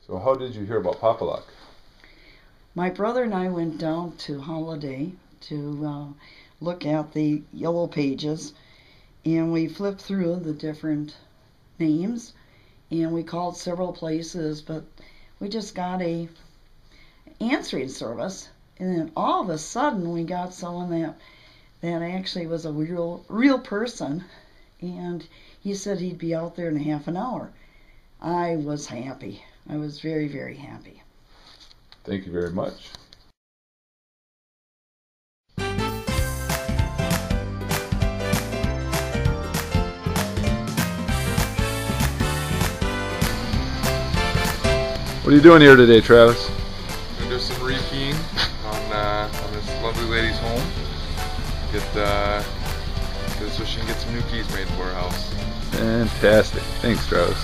So how did you hear about Pop-A-Lock? My brother and I went down to Holiday to look at the Yellow Pages, and we flipped through the different names, and we called several places, but we just got a answering service, and then all of a sudden we got someone that actually was a real person, and he said he'd be out there in half an hour. I was happy. I was very, very happy. Thank you very much. What are you doing here today, Travis? I'm going to do some rekeying on this lovely lady's home. So she can get some new keys made for her house. Fantastic. Thanks, Travis.